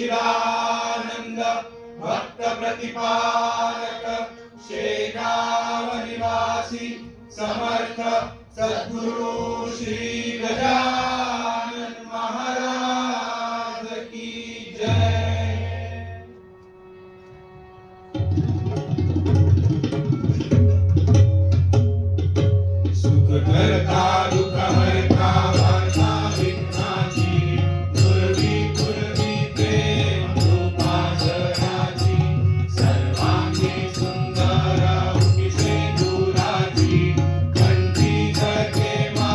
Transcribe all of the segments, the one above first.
सच्चिदानंद भक्त प्रतिपालक शेगाव निवासी समर्थ सद्गुरु श्री गजानन महाराज की जय। सुख करता दुख हरता वार्ता विघ्नाची पूर्वी प्रेम कृपाजनाची सर्वांगी सुंदर उठिसे दुराची कंठी धरके मा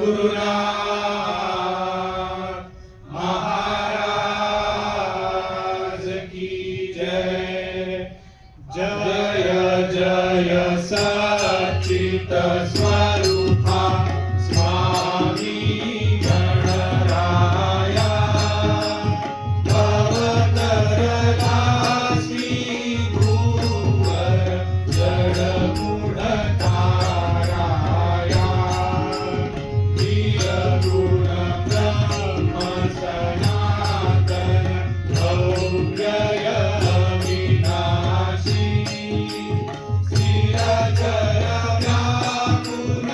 गुरुनाथ महाराज की जय. जय जय सच्चित स्वरूपा स्वामी गणराया अवतरलासी भूवर जडगुणकाराया निर्गुण ब्रह्म सनातन अव्यय अविनाशी स्थिरचर व्याकुल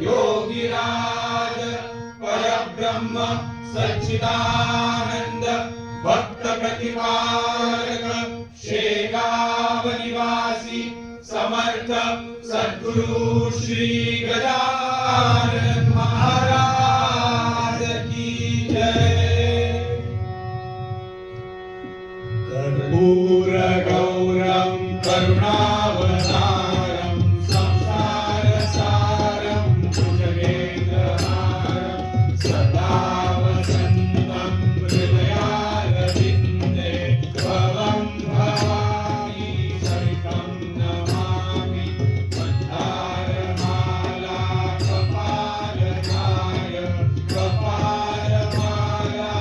योगिराज परब्रह्म सच्चिदानंद भक्त प्रतिपालक शेगाव निवासी समर्थ सद्गुरु श्री गजानन महाराज की जय। कर्पूर गौरम करुणावतारम संसार सारम भुजगेन्द्रहारम सदा वसन्तं हृदयारविन्दे भवं भवामि सहितं नमामि मन्दारमाला कपालकाय कपालमाला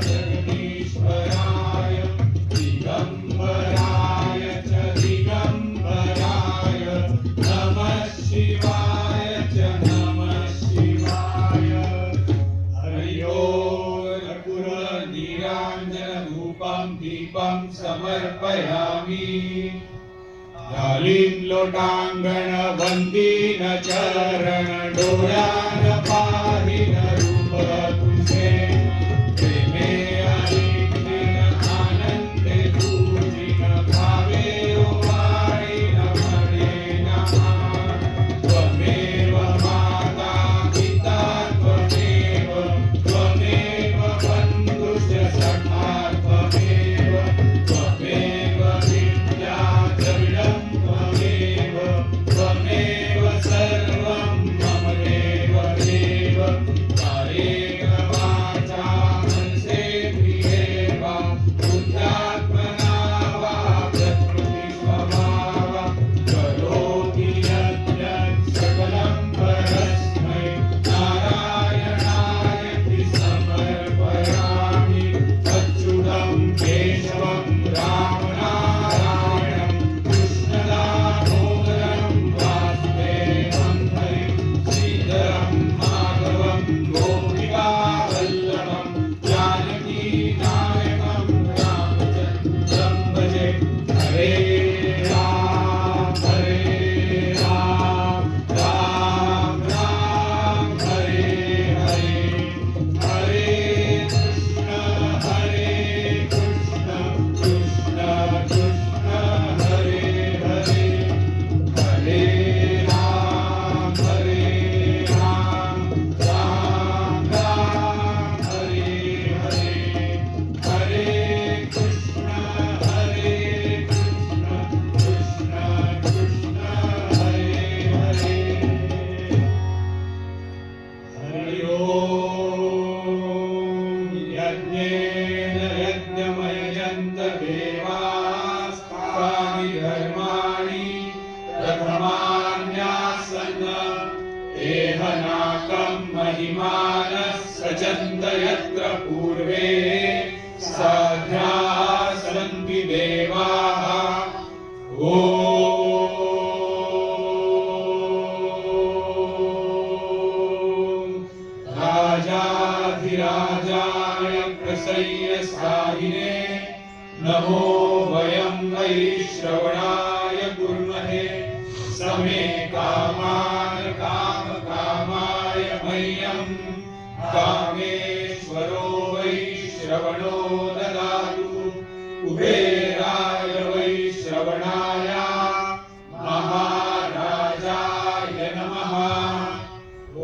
जगदीश्वराय दिगम्बराय च दिगम्बराय नमः शिवाय च नमः शिवाय। हरि ओम नीराञ्जनधूपं दीपं समर्पयामि लालीं लोटांगण वंदीन चरण डोळ्यान पाहिन रूप तुझे प्रेमे अलिंगन आनंदे तुझिन भावे ओवाळीन म्हणे नमः। त्वमेव माता पिता त्वमेव त्वमेव बन्धुश्च सखा त्वमेव त्वमेव विद्या द्रविडं त्वमेव त्वमेव सर्वं मम देव देव। कायेन वाचा मनसेन्द्रिये वा बुद्ध्यात्मना वा प्रकृतिस्वभावा करोमि यद्यत् सकलं परस्मै नारायणायति समर्पयामि। अच्युतं केशवं रामनारायणं कृष्णदामोदरं वासुदेवं हरिं श्रीधरं माधवं गोपिकावल्लभं जानकीनायकं रामचन्द्रं भजे। हरे राम राम राम हरे हरे हरे कृष्ण कृष्ण कृष्ण हरे हरे हरे राम राम राम हरे हरे हरे कृष्ण कृष्ण कृष्ण हरे हरे। हरि ओम यज्ञेन यज्ञमयजन्त देवास्तानि धर्माणि प्रथमान्यासन् एहनाकं महिमानः सचन्त यत्र पूर्वे साध्याः सन्ति देवाः। ॐ राजाधिराजाय प्रसय्य साहिने नमो वयं वै श्रवणाय कुर्महे समे कामान् कामकामाय मह्यं कामेश्वरो वै श्रवणो ददातु कुबेराय वै श्रवणाय महाराजाय नमः। ॐ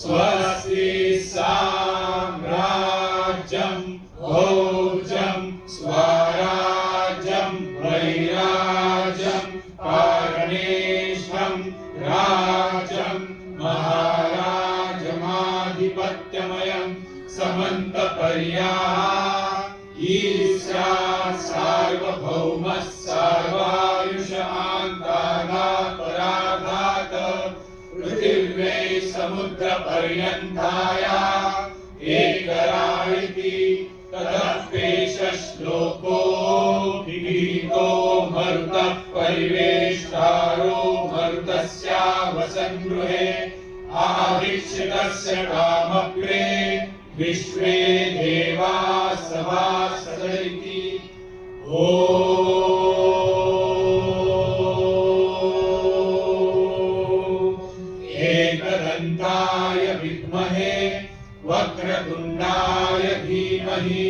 स्वस्ति साम्राज्यं भोजं स्वराज्यं वैराज्यं पारणेशं राजं महाराजमाधिपत्यमयं समन्तपर्याः ईर्ष्या सार्वभौमः सर्वायुष आन्तानापराधात् पृथिव्यै समुद्रपर्यन्ताया एकराळिति तदप्येष श्लोको विगीतो मरुतः परिवेष्टारो मरुतस्यावसङ्गृहे आवीक्षितस्य कामप्रे विश्वे देवा सभासद इति। ॐ धीमहि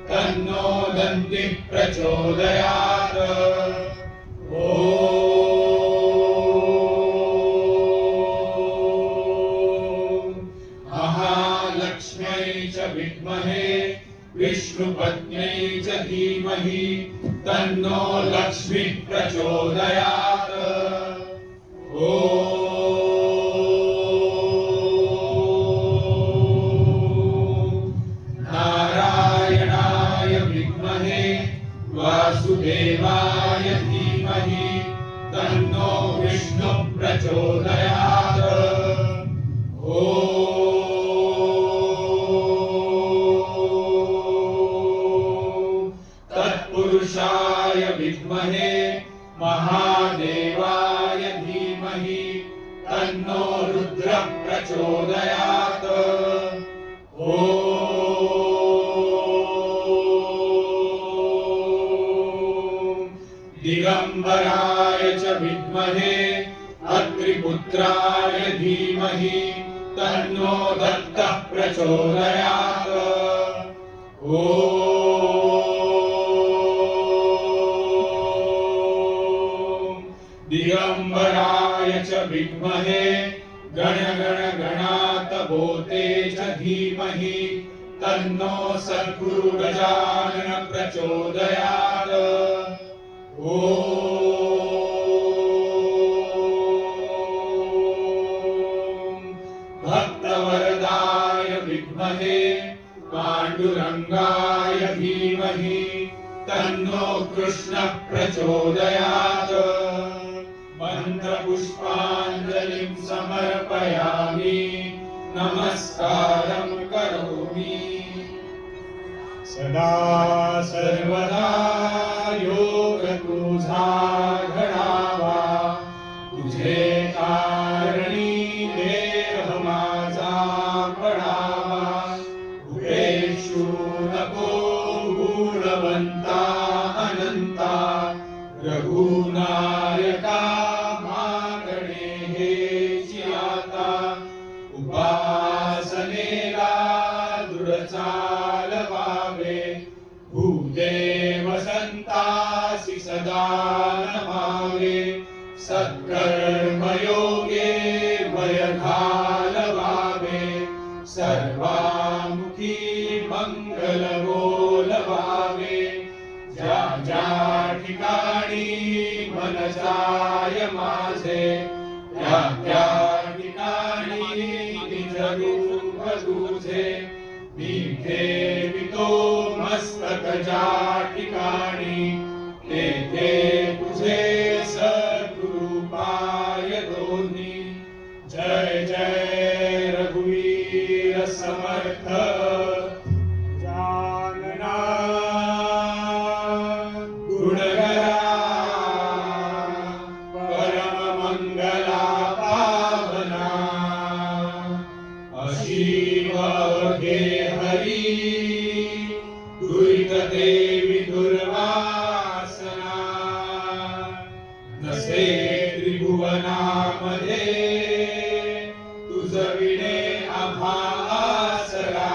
तन्नो दन्तिः प्रचोदयात्। ॐ महालक्ष्म्यै च विद्महे विष्णुपत्न्यै च धीमहि तन्नो लक्ष्मीः प्रचोदयात्। ॐ नारायणाय विद्महे वासुदेवाय धीमहि तन्नो विष्णुः प्रचोदयात्। ॐ तत्पुरुषाय विद्महे महादेवाय धीमहि तन्नो रुद्रः प्रचोदयात्। ॐ दिगम्बराय च विद्महे अत्रिपुत्राय धीमहि तन्नो दत्तः प्रचोदयात्। ॐ दिगम्बराय च विद्महे गणगणगणातभूते च धीमहि तन्नो सद्गुरु गजानन प्रचोदयात्। ॐ भक्तवरदाय विद्महे पाण्डुरङ्गाय धीमहि तन्नो कृष्णः प्रचोदयात्। मन्त्रपुष्पाञ्जलिं समर्पयामि नमस्कारं करोमि। सदा सर्वदा योग तुझा घडावा तुझे कारणी देह माझा पडावा। उपेक्षू नको गुणवंता अनंता रघुनायका मागणे हेची आता। उपासनेला दृढ चालवावे भूदेव संतासी सदा नमावे। सत्कर्मयोगे वय घालवावे सर्वामुखी मंगल बोलवावे। ज्या ज्या ठिकाणी मन जाय माझे त्या त्या ठिकाणी निज रूप तुझे। मी ठेवितो मस्तक ज्या ठिकाणी तेथे तुझे सद्गुरु पाय दोन्ही। जय जय रघुवीर समर्थ जानना गुणगरा परम मंगला पावना। अशीव घे हरी दुरित देवी दुर्वासना। नसे त्रिभुवनामध्ये तुझ विणे आभासरा।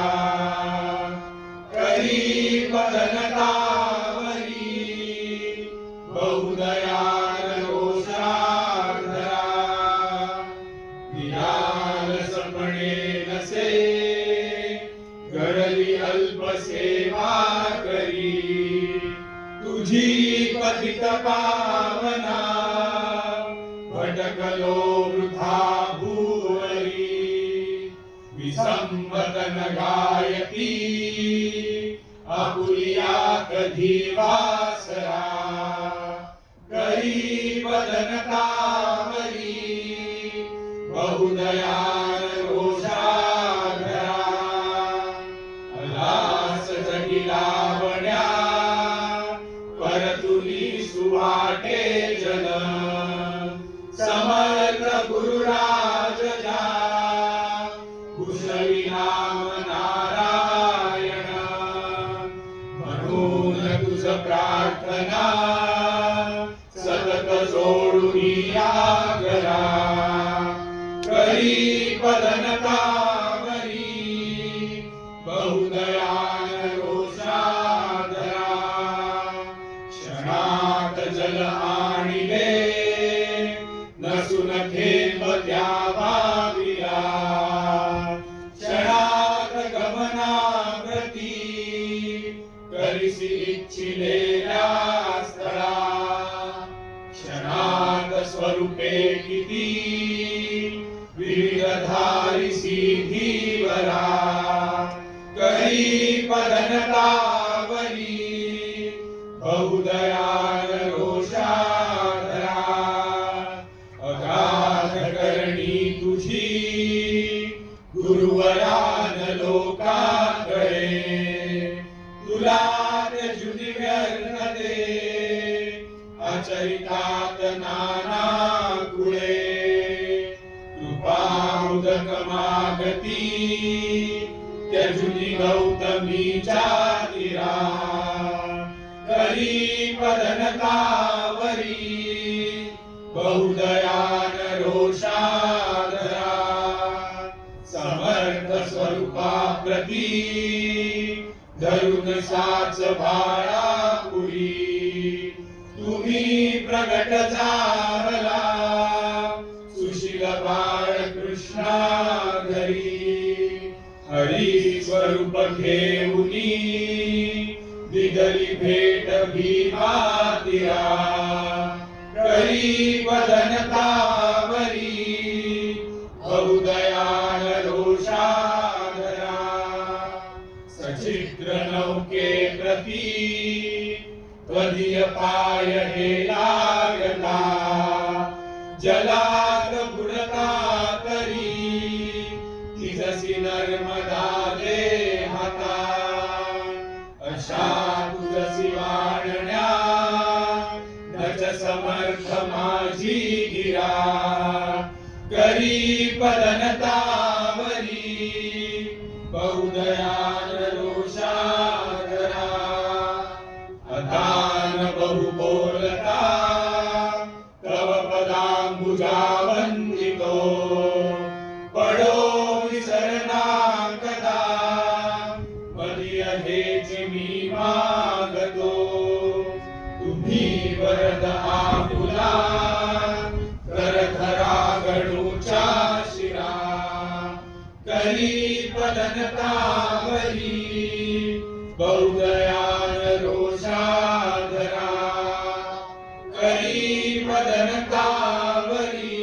करी बदनतावरी बहुदयाल रोषाधरा। निराल सपणे नसे घडली अल्प सेवा करी। तुझी पतित पावना भटकलो वृथा भूवरी। विसंवदन गायती आपुलिया कधी वासरा। करी बदनतावरी बहुदयाल रोषाधरा। अलास जगिलावण्या परतुली सुवाटे जन। समर्थ गुरुराज जा कुशवी नाम नारायण। म्हणून तुझ प्रार्थना सतत जोडून आग्रा। करी बदनतावरी बहुदयाल क्षणात जल आणिले नसून थेंब त्या भाविला क्षणात गमनाव्रती करिसी इच्छिलेल्या स्थळा क्षणात स्वरूपे किती विविधधारिसी धीवरा करी पदनतावरी बहुदयाल रोषाधरा अगाध करणी तुझी गुरुवरान लोकाकडे तुला त्यजुनी व्यर्थते आचरितात नाना कुळे कृपामुदक मागती त्यजुनी गौतमीच्या तीरा करी पदनतावरी बहुदयान रोषाधरा समर्थ स्वरूपा प्रती धरुण साच बाळा पुरी तुम्ही प्रगट झाला सुशील बाळ कृष्णा घरी हरी स्वरूप घेऊनी दिदली भेट भीमातिरा करी वदनतावरी बहुदयाल रोषाधरा सचित्र नौके प्रती त्वदीय पाय हे लागला जलात बुडता तरी तिजसी नर्मदा देहाता अशा तुझसी वाढण्या नच समर्थ माझी गिरा करी पदनतावरी बहुदयाल रोषाधरा अदान बहु बोलता तव पदांबुजा वंदितो पडो विसरना कदा मदीय हेची मी मागतो तुम्ही वरद आपुला करधरा गणूच्या शिरा करी पदनतावरी बहुदयाल रोषाधरा करी पदनतावरी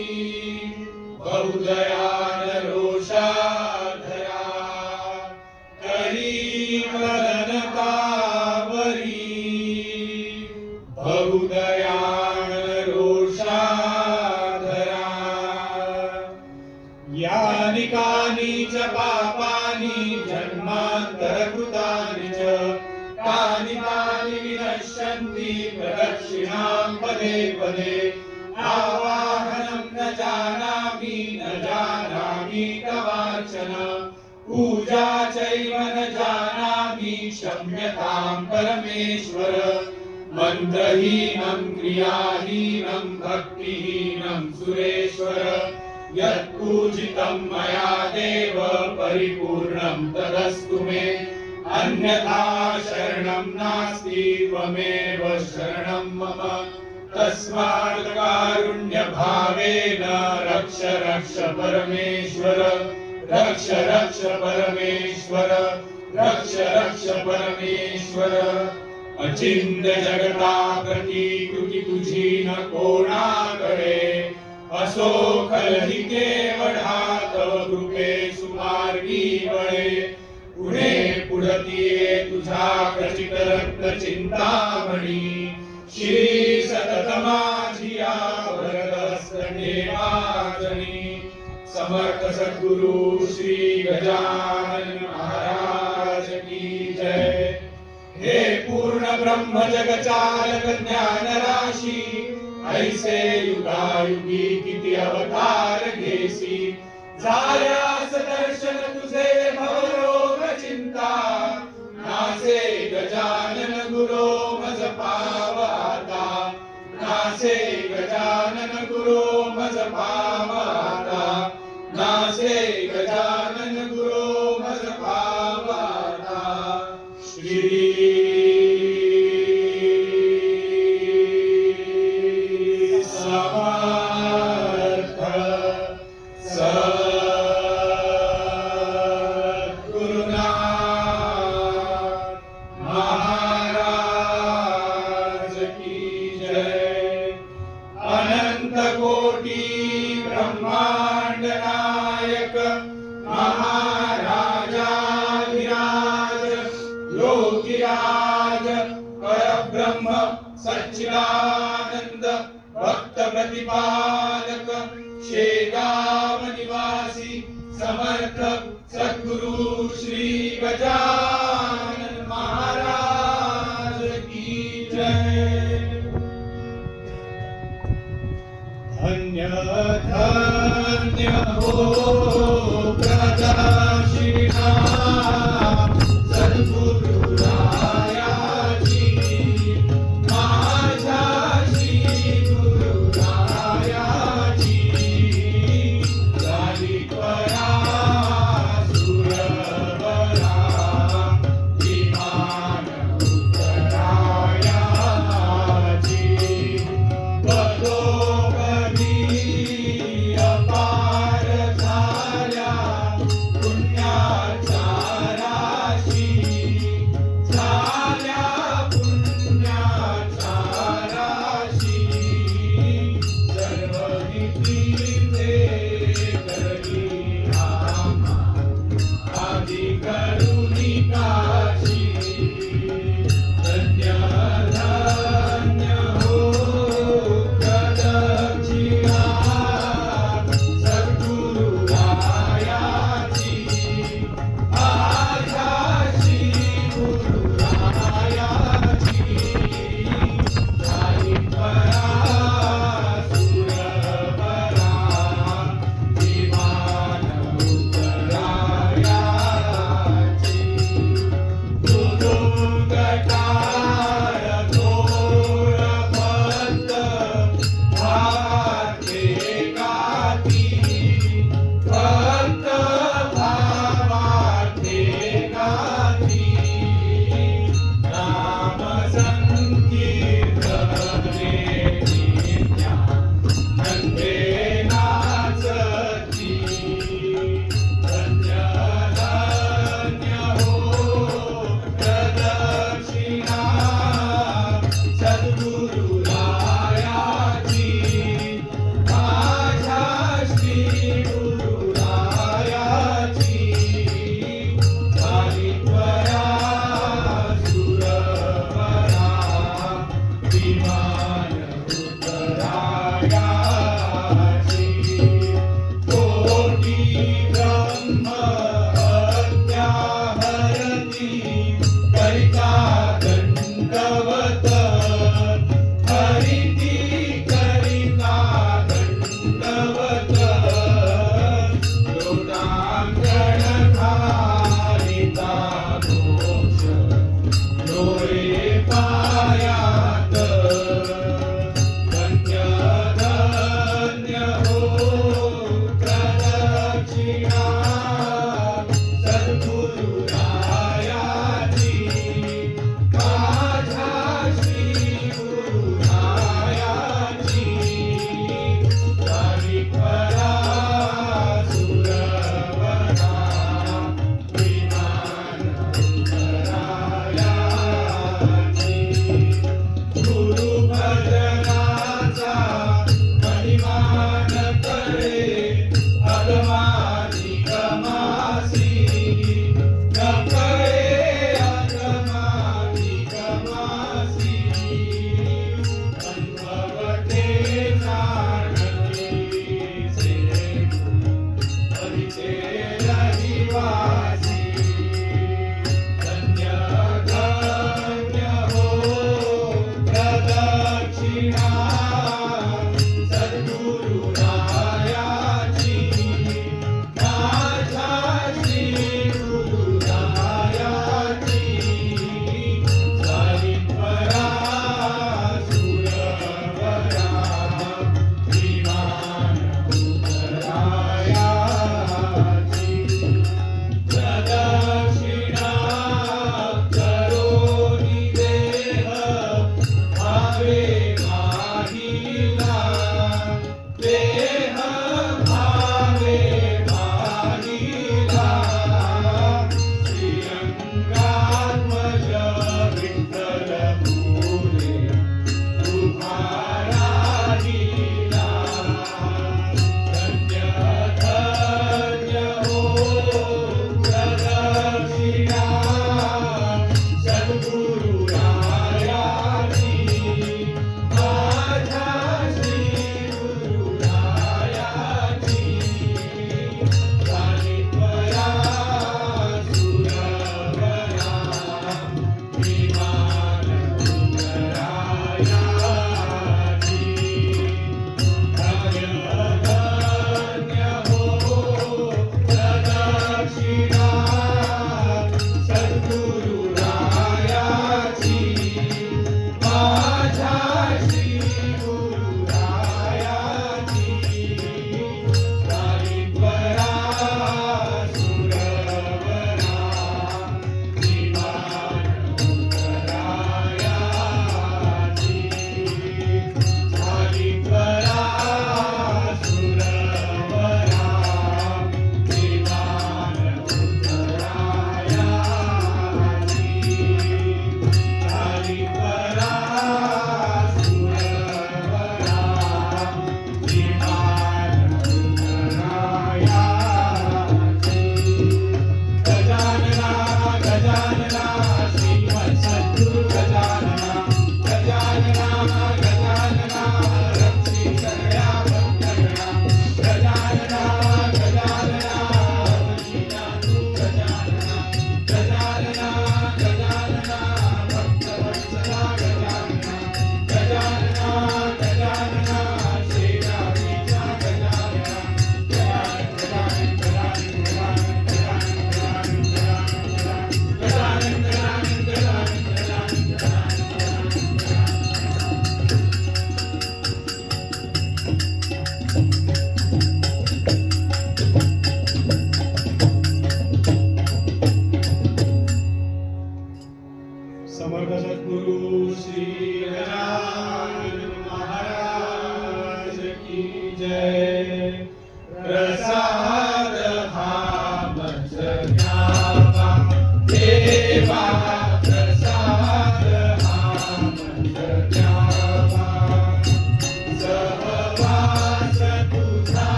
बहुदयाल रोषाधरा करी पदनतावरी बहुदयाल रोषाधरा यानि कानि च पापानि जन्मांतर कृतानि च तानि तानि विनश्यन्ति प्रदक्षिणां पदे पदे आवाहनं न जानामि तवार्चन पूजा चैव न जानामि क्षम्यतां परमेश्वर मन्त्रहीनं क्रियाहीनं भक्तिहीनं सुरेश्वर यत्पूजितं मया देव परिपूर्णं तदस्तु मे अन्यथा शरणं नास्ति त्वमेव शरणं मम तस्मात् कारुण्य भावेन रक्ष रक्ष परमेश्वर रक्ष रक्ष परमेश्वर रक्ष रक्ष परमेश्वर अचिंत्य जगता प्रतिकृती तुझी न कोणाकडे असो खलही केवढा तव कृपे सुमार्गी वळे पुढे पुढतीये तुझा खचित रत्न चिंतामणी श्री सतत माझिया वरदहस्त ठेवाजणी समर्थ सद्गुरु श्री गजानन महाराज की जय हे पूर्ण ब्रह्म जग चालक ज्ञान राशी ऐसे युगायुगी किती अवतार घेसी झाल्यास दर्शन तुझे भवरोग चिंता नासे गजानन गुरो मज पावता नासे गजानन गुरो मज पावता नासे गजानन गुरो मज पावता श्री सच्चिदानंद भक्त प्रतिपालक शेगाव निवासी समर्थ सद्गुरु श्री गजानन महाराज की जय। धन्य धन्य हो प्रदक्षिणा सद्गुरु रायाची माझ्याशी गुरु रायाची झाली त्वरा सुरवरा विमान उत्तरायाची पदोपदी अपार झाल्या पुण्या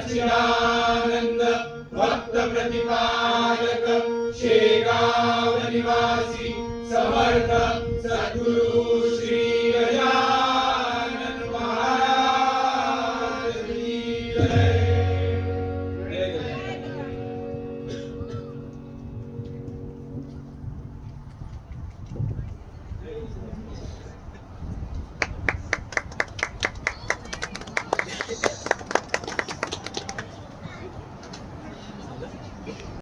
सच्चिदानंद भक्त प्रतिपालक शेगाव निवासी समर्थ